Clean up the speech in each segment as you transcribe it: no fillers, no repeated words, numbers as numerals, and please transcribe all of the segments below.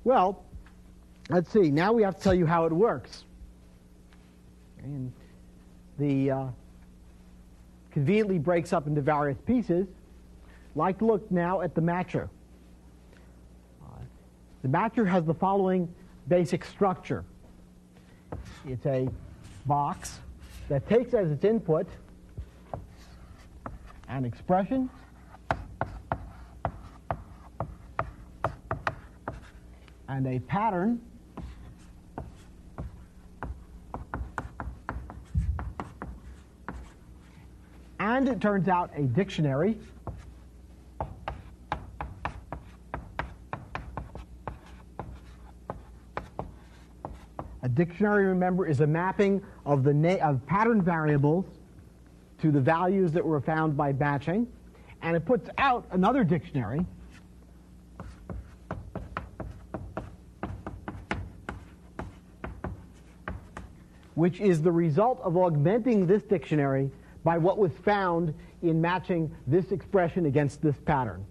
Well, let's see. Now we have to tell you how it works. And the conveniently breaks up into various pieces. Like to look now at the matcher. The matcher has the following basic structure. It's a box that takes as its input an expression and a pattern and it turns out a dictionary A dictionary, remember, is a mapping of of pattern variables to the values that were found by batching, and it puts out another dictionary which is the result of augmenting this dictionary by what was found in matching this expression against this pattern.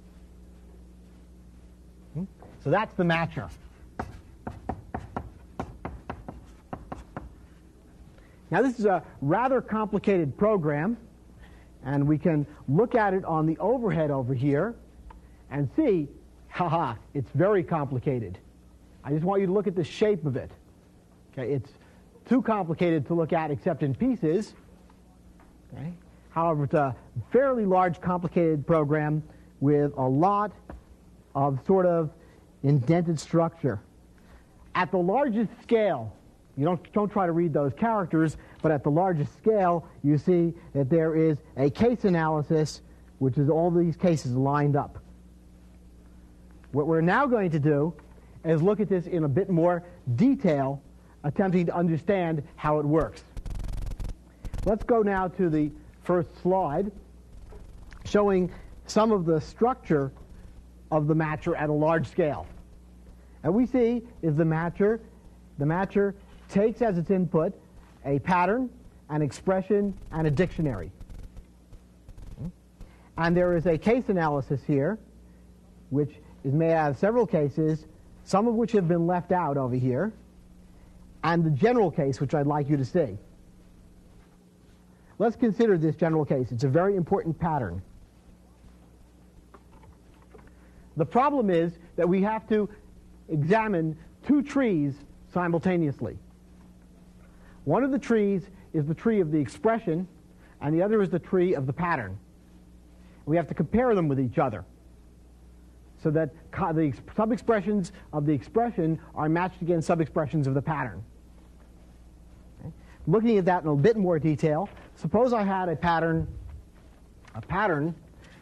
So that's the matcher. Now this is a rather complicated program, and we can look at it on the overhead over here and see, haha, it's very complicated. I just want you to look at the shape of it. Okay, it's too complicated to look at except in pieces. Okay. However, it's a fairly large, complicated program with a lot of sort of indented structure. At the largest scale, you don't try to read those characters, but at the largest scale, you see that there is a case analysis, which is all these cases lined up. What we're now going to do is look at this in a bit more detail, attempting to understand how it works. Let's go now to the first slide, showing some of the structure of the matcher at a large scale. And we see is the matcher takes as its input a pattern, an expression, and a dictionary. And there is a case analysis here, which is made out of several cases, some of which have been left out over here, and the general case, which I'd like you to see. Let's consider this general case. It's a very important pattern. The problem is that we have to examine two trees simultaneously. One of the trees is the tree of the expression, and the other is the tree of the pattern. We have to compare them with each other so that the sub-expressions of the expression are matched against sub-expressions of the pattern. Okay. Looking at that in a bit more detail, suppose I had a pattern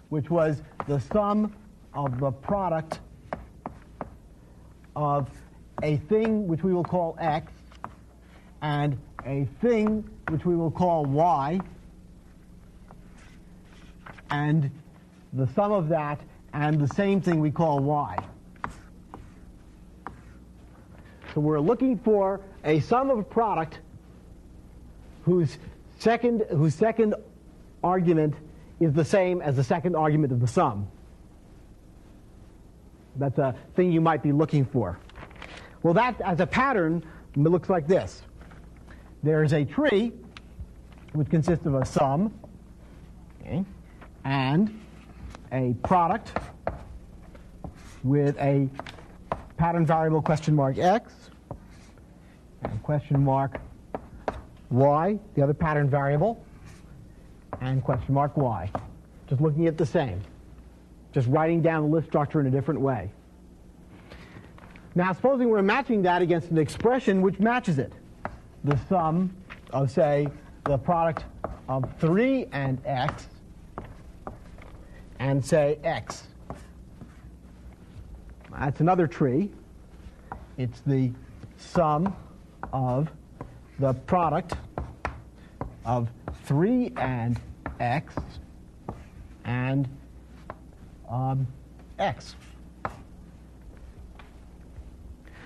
which was the sum of the product of a thing which we will call x and a thing which we will call y, and the sum of that and the same thing we call y. So we're looking for a sum of a product whose second argument is the same as the second argument of the sum. That's a thing you might be looking for. Well, that as a pattern looks like this. There is a tree which consists of a sum, okay, and a product with a pattern variable question mark x and question mark y, the other pattern variable, and question mark y. Just looking at the same. Just writing down the list structure in a different way. Now, supposing we're matching that against an expression which matches it. The sum of, say, the product of 3 and x, and say x. That's another tree. It's the sum of the product of 3 and x and x.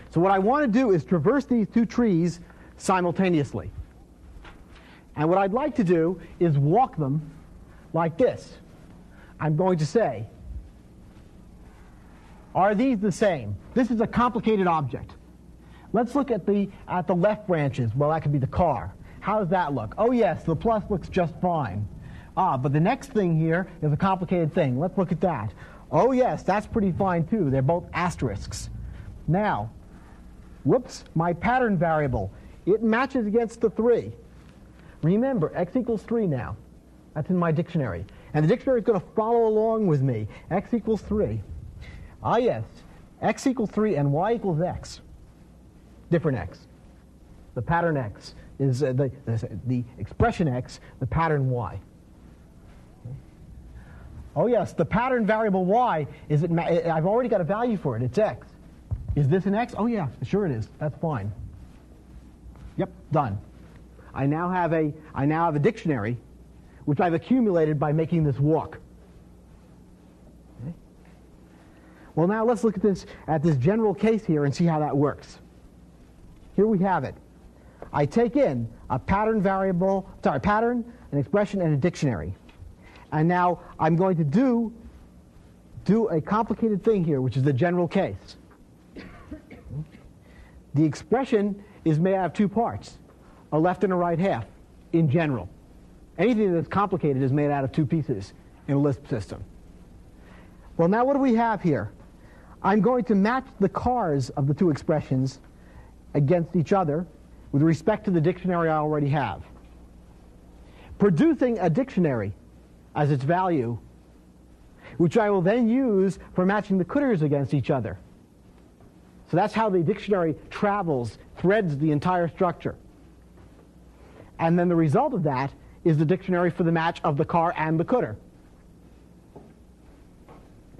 So what I want to do is traverse these two trees simultaneously. And what I'd like to do is walk them like this. I'm going to say Are these the same? This is a complicated object. Let's look at the left branches. Well, that could be the car. How does that look? Oh yes, the plus looks just fine. But the next thing here is a complicated thing. Let's look at that. Oh yes, that's pretty fine too. They're both asterisks. Now, whoops, my pattern variable. It matches against the 3. Remember, x equals 3 now. That's in my dictionary. And the dictionary is going to follow along with me. X equals 3. Ah yes, x equals 3 and y equals x. Different x. The pattern x is the expression x, the pattern y. Oh yes, the pattern variable y, I've already got a value for it. It's x. Is this an x? Oh yeah, sure it is. That's fine. Yep, done. I now have a dictionary which I've accumulated by making this walk. Okay. Well, now let's look at this general case here and see how that works. Here we have it. I take in a pattern variable, pattern, an expression, and a dictionary. And now I'm going to do a complicated thing here, which is the general case. The expression is made out of 2 parts, a left and a right half, in general. Anything that's complicated is made out of 2 pieces in a Lisp system. Well, now what do we have here? I'm going to match the cars of the 2 expressions against each other with respect to the dictionary I already have, producing a dictionary as its value, which I will then use for matching the cooters against each other. So that's how the dictionary travels, threads the entire structure. And then the result of that is the dictionary for the match of the car and the cooter.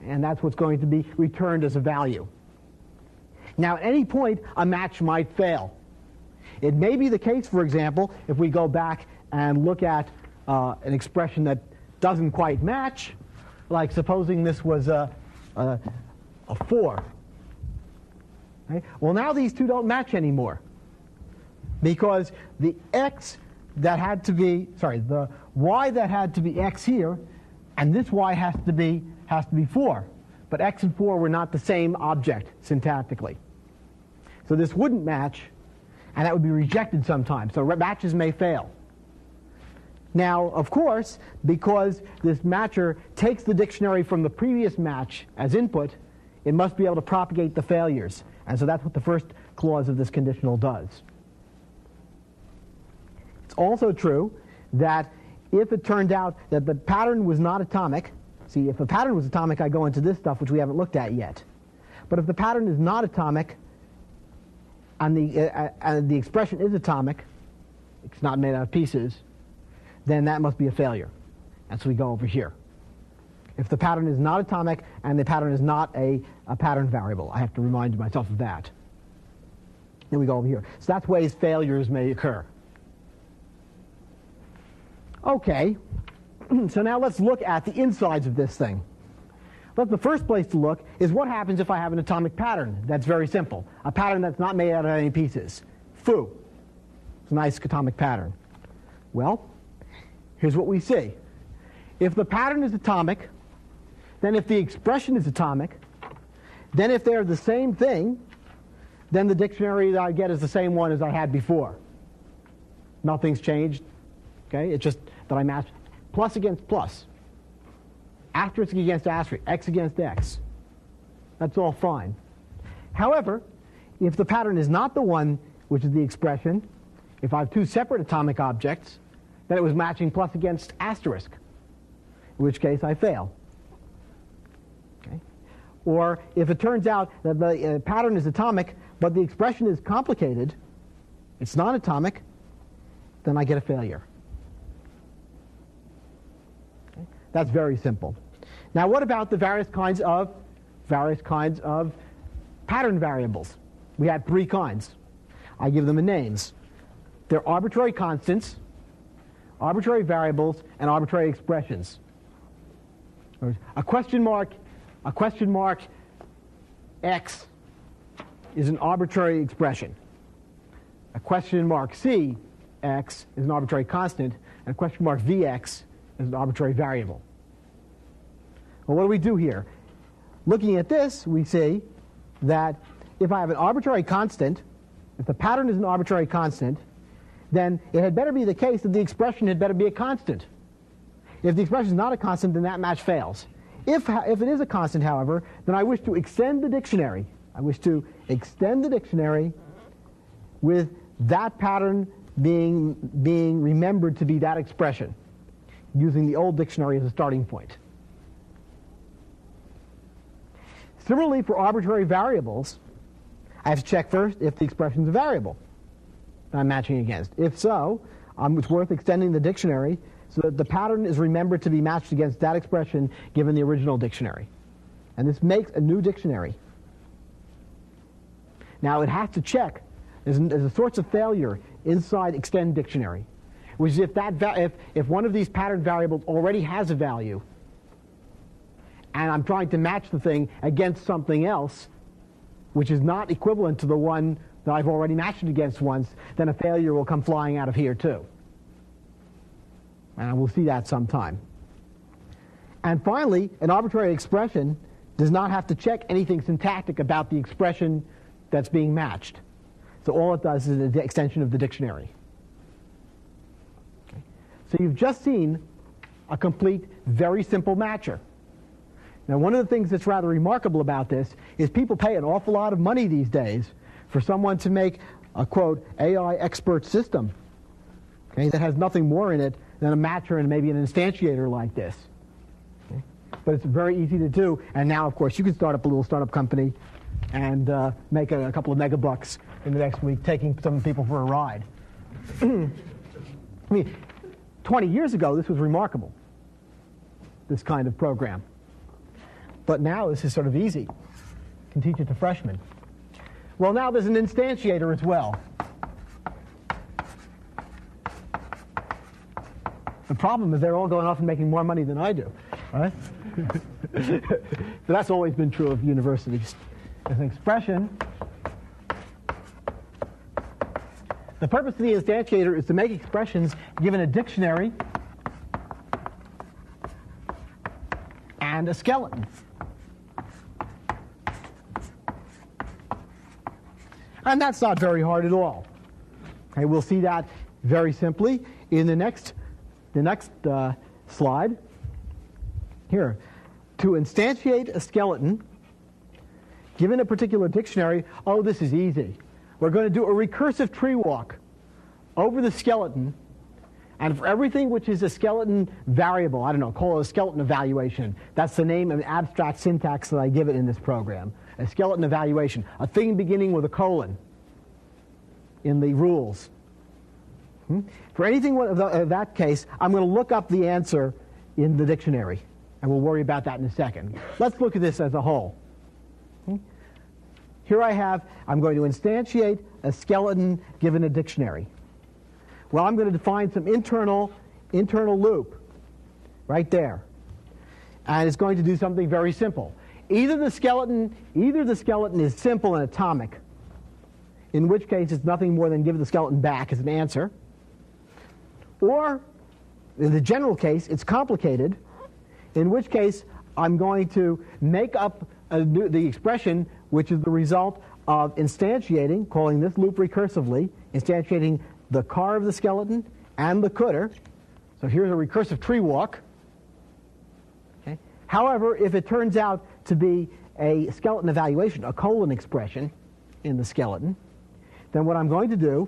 And that's what's going to be returned as a value. Now, at any point, a match might fail. It may be the case, for example, if we go back and look at an expression that doesn't quite match, like supposing this was a 4. Right? Well, now these 2 don't match anymore, because the x that had to be, the y that had to be x here, and this y has to be 4. But x and 4 were not the same object syntactically. So this wouldn't match, and that would be rejected sometimes. So matches may fail. Now, of course, because this matcher takes the dictionary from the previous match as input, it must be able to propagate the failures. And so that's what the first clause of this conditional does. It's also true that if it turned out that the pattern was not atomic, see, if the pattern was atomic, I go into this stuff, which we haven't looked at yet. But if the pattern is not atomic, and the expression is atomic, it's not made out of pieces, then that must be a failure. And so we go over here. If the pattern is not atomic and the pattern is not a pattern variable, I have to remind myself of that. Then we go over here. So that's ways failures may occur. Okay, so now let's look at the insides of this thing. But the first place to look is what happens if I have an atomic pattern. That's very simple. A pattern that's not made out of any pieces. Foo. It's a nice atomic pattern. Well, here's what we see. If the pattern is atomic, then if the expression is atomic, then if they're the same thing, then the dictionary that I get is the same one as I had before. Nothing's changed. Okay? It's just that I match plus against plus, asterisk against asterisk, x against x. That's all fine. However, if the pattern is not the one which is the expression, if I have 2 separate atomic objects, then it was matching plus against asterisk, in which case I fail. Okay? Or if it turns out that the pattern is atomic, but the expression is complicated, it's not atomic, then I get a failure. Okay? That's very simple. Now what about the various kinds of pattern variables? We had 3 kinds. I give them names. They're arbitrary constants, arbitrary variables, and arbitrary expressions. A question mark x is an arbitrary expression. A question mark c x is an arbitrary constant, and a question mark vx is an arbitrary variable. Well, what do we do here? looking at this, we see that if I have an arbitrary constant, if the pattern is an arbitrary constant, then it had better be the case that the expression had better be a constant. If the expression is not a constant, then that match fails. If it is a constant, however, then I wish to extend the dictionary. I wish to extend the dictionary with that pattern being remembered to be that expression, using the old dictionary as a starting point. Similarly, for arbitrary variables, I have to check first if the expression is a variable that I'm matching against. If so, it's worth extending the dictionary so that the pattern is remembered to be matched against that expression given the original dictionary. And this makes a new dictionary. Now, it has to check. There's a source of failure inside extend dictionary, which is if one of these pattern variables already has a value, and I'm trying to match the thing against something else, which is not equivalent to the one that I've already matched it against once, then a failure will come flying out of here too. And we'll see that sometime. And finally, an arbitrary expression does not have to check anything syntactic about the expression that's being matched. So all it does is an extension of the dictionary. Okay. So you've just seen a complete, very simple matcher. Now, one of the things that's rather remarkable about this is people pay an awful lot of money these days for someone to make a, quote, AI expert system, okay, that has nothing more in it than a matcher and maybe an instantiator like this. Okay. But it's very easy to do, and now, of course, you can start up a little startup company and make a couple of megabucks in the next week, taking some people for a ride. I mean, 20 years ago, this was remarkable, this kind of program. But now this is sort of easy. You can teach it to freshmen. Well, now there's an instantiator as well. The problem is they're all going off and making more money than I do, right? So that's always been true of universities. As an expression, the purpose of the instantiator is to make expressions given a dictionary and a skeleton. And that's not very hard at all. Okay, we'll see that very simply in the next slide. Here, to instantiate a skeleton, given a particular dictionary, oh, this is easy. We're going to do a recursive tree walk over the skeleton, and for everything which is a skeleton variable, I don't know, call it a skeleton evaluation. That's the name of the abstract syntax that I give it in this program. A skeleton evaluation, a thing beginning with a colon in the rules. For anything of that case, I'm going to look up the answer in the dictionary, and we'll worry about that in a second. Let's look at this as a whole. Here I'm going to instantiate a skeleton given a dictionary. Well, I'm going to define some internal loop right there. And it's going to do something very simple. Either the skeleton is simple and atomic, in which case it's nothing more than give the skeleton back as an answer, or in the general case it's complicated, in which case I'm going to make up the expression which is the result of instantiating, calling this loop recursively, instantiating the car of the skeleton and the cdr. So here's a recursive tree walk. Okay. However, if it turns out to be a skeleton evaluation, a colon expression in the skeleton, then what I'm going to do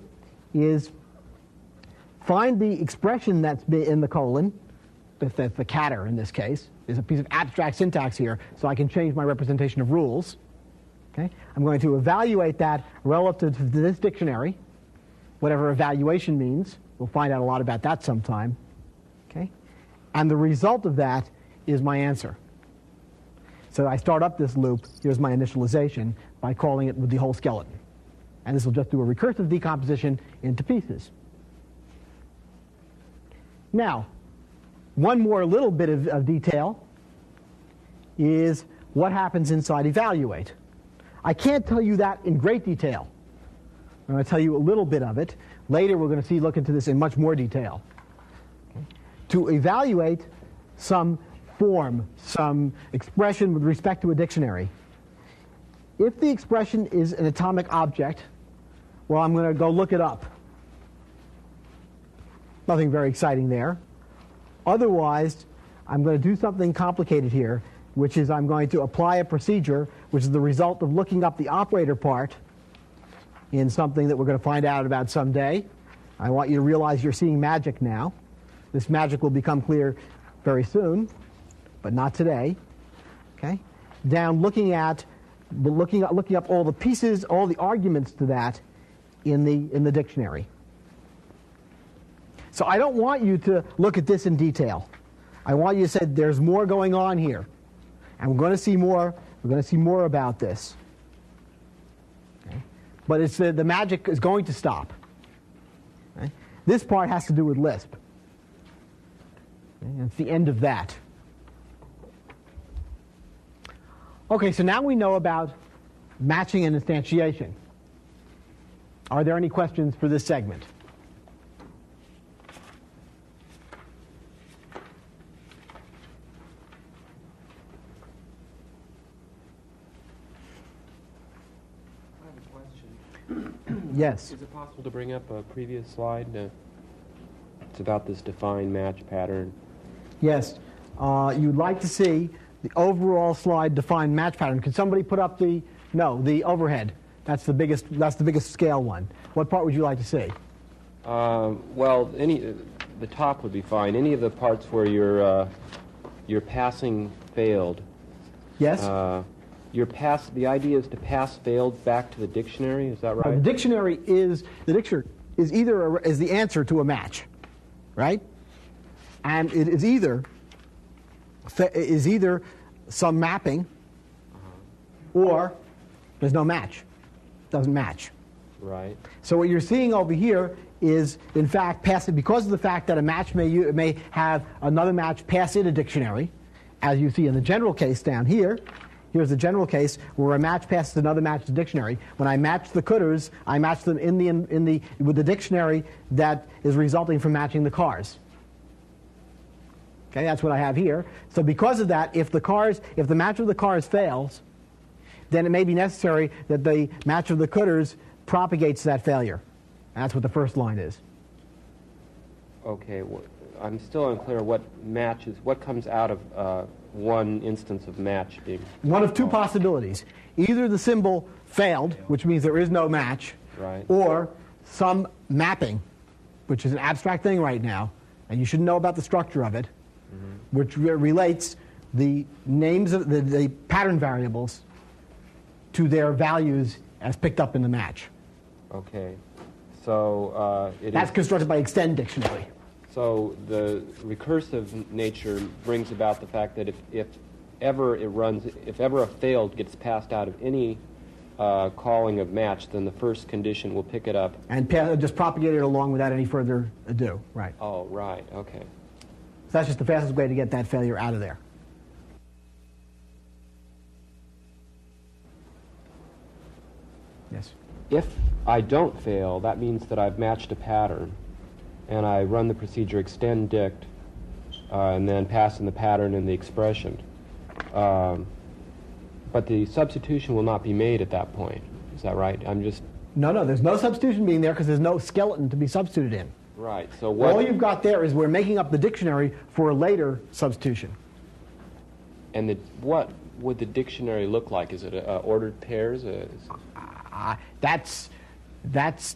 is find the expression that's in the colon, the cdr in this case. There's a piece of abstract syntax here, so I can change my representation of rules. Okay. I'm going to evaluate that relative to this dictionary, whatever evaluation means. We'll find out a lot about that sometime. Okay. And the result of that is my answer. So I start up this loop. Here's my initialization by calling it with the whole skeleton. And this will just do a recursive decomposition into pieces. Now, one more little bit of detail is what happens inside evaluate. I can't tell you that in great detail. I'm going to tell you a little bit of it. Later we're going to look into this in much more detail. Okay. To evaluate some form, some expression with respect to a dictionary. If the expression is an atomic object, well, I'm going to go look it up. Nothing very exciting there. Otherwise, I'm going to do something complicated here, which is I'm going to apply a procedure which is the result of looking up the operator part in something that we're going to find out about someday. I want you to realize you're seeing magic now. This magic will become clear very soon, but not today. Okay? Down looking up all the pieces, all the arguments to that in the dictionary. So I don't want you to look at this in detail. I want you to say there's more going on here, and we're going to see more. We're going to see more about this. Okay? But it's the magic is going to stop. Okay? This part has to do with Lisp. Okay? It's the end of that. Okay, so now we know about matching and instantiation. Are there any questions for this segment? Yes. Is it possible to bring up a previous slide? It's about this define match pattern. Yes. You'd like to see the overall slide define match pattern. Can somebody put up the overhead? That's the biggest scale one. What part would you like to see? Well, the top would be fine. Any of the parts where your passing failed. Yes. The idea is to pass failed back to the dictionary. Is that right? The dictionary is the answer to a match, right? And it is either some mapping, or there's no match. Doesn't match. Right. So what you're seeing over here is, in fact, because of the fact that a match may have another match pass in a dictionary, as you see in the general case down here. Here's the general case where a match passes another match to the dictionary. When I match the Cooters, I match them with the dictionary that is resulting from matching the cars. Okay, that's what I have here. So because of that, if the match of the cars fails, then it may be necessary that the match of the Cooters propagates that failure. And that's what the first line is. Okay, I'm still unclear what comes out of one instance of match being... One of two possibilities. Either the symbol failed, which means there is no match, right, or some mapping, which is an abstract thing right now, and you should know about the structure of it, which relates the names of the pattern variables to their values as picked up in the match. Okay. So that's constructed by Extend Dictionary. So the recursive nature brings about the fact that if ever a failed gets passed out of any calling of match, then the first condition will pick it up. And just propagate it along without any further ado. Right. Oh, right. Okay. So that's just the fastest way to get that failure out of there. Yes. If I don't fail, that means that I've matched a pattern, and I run the procedure extend dict, and then pass in the pattern and the expression. But the substitution will not be made at that point. Is that right? No, there's no substitution being there because there's no skeleton to be substituted in. Right. So all you've got there is we're making up the dictionary for a later substitution. And what would the dictionary look like? Is it ordered pairs? That's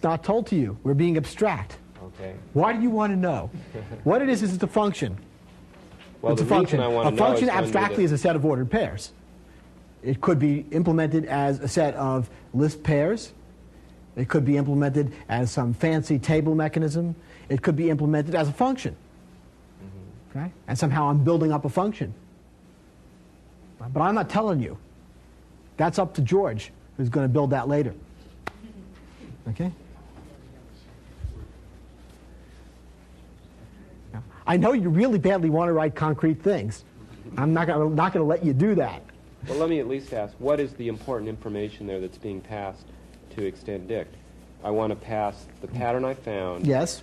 not told to you. We're being abstract. Okay. Why do you want to know? What it is it's a function. Well, it's a function. A function abstractly is a set of ordered pairs. It could be implemented as a set of Lisp pairs. It could be implemented as some fancy table mechanism. It could be implemented as a function. Okay? And somehow I'm building up a function. But I'm not telling you. That's up to George, who's going to build that later. Okay? Now, I know you really badly want to write concrete things. I'm not going to let you do that. Well, let me at least ask, what is the important information there that's being passed to extend dict? I want to pass the pattern I found. Yes.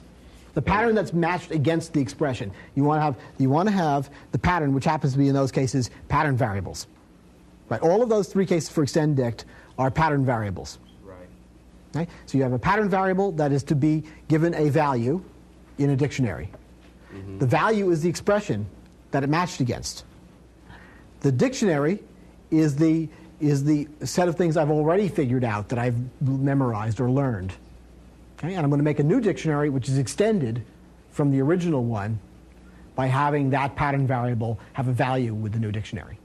The pattern that's matched against the expression. You want to have the pattern, which happens to be in those cases pattern variables. Right? All of those three cases for extend_dict are pattern variables. Right. Okay? So you have a pattern variable that is to be given a value in a dictionary. The value is the expression that it matched against. The dictionary is the set of things I've already figured out that I've memorized or learned. Okay? And I'm going to make a new dictionary which is extended from the original one by having that pattern variable have a value with the new dictionary.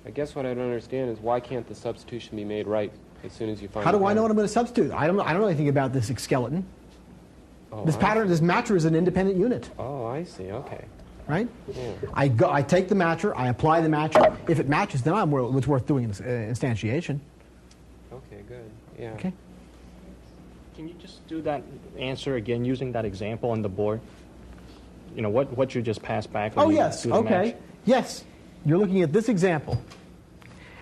I guess what I don't understand is why can't the substitution be made right as soon as you find How the do I know pattern? what I'm going to substitute? I don't know anything about this skeleton. Oh, This pattern, this matcher is an independent unit. Oh, I see. Okay. Right? Yeah. I take the matcher, I apply the matcher. If it matches, then it's worth doing an instantiation. Okay, good. Yeah. Okay? Can you just do that answer again using that example on the board? You know, what you just passed back when Oh, you yes. do the Okay. match? Yes. You're looking at this example.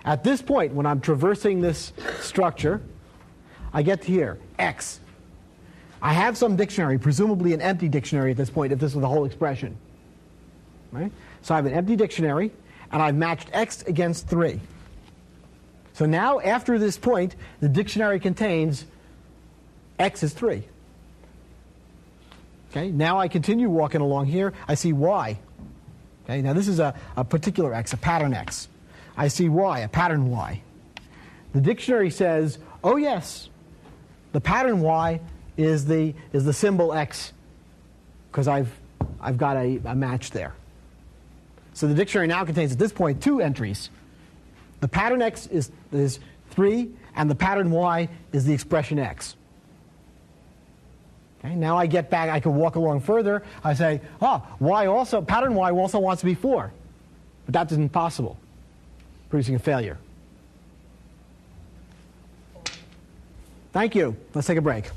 At this point, when I'm traversing this structure, I get to here, X. I have some dictionary, presumably an empty dictionary at this point, if this was the whole expression. Right? So I have an empty dictionary, and I've matched X against 3. So now, after this point, the dictionary contains X is 3. Okay? Now I continue walking along here. I see Y. Okay? Now this is a particular X, a pattern X. I see Y, a pattern Y. The dictionary says, oh yes, the pattern Y is the symbol X, because I've got a match there. So the dictionary now contains, at this point, 2 entries. The pattern X is 3, and the pattern Y is the expression X. Okay, now I get back, I can walk along further. I say, pattern Y also wants to be 4. But that isn't possible, producing a failure. Thank you. Let's take a break.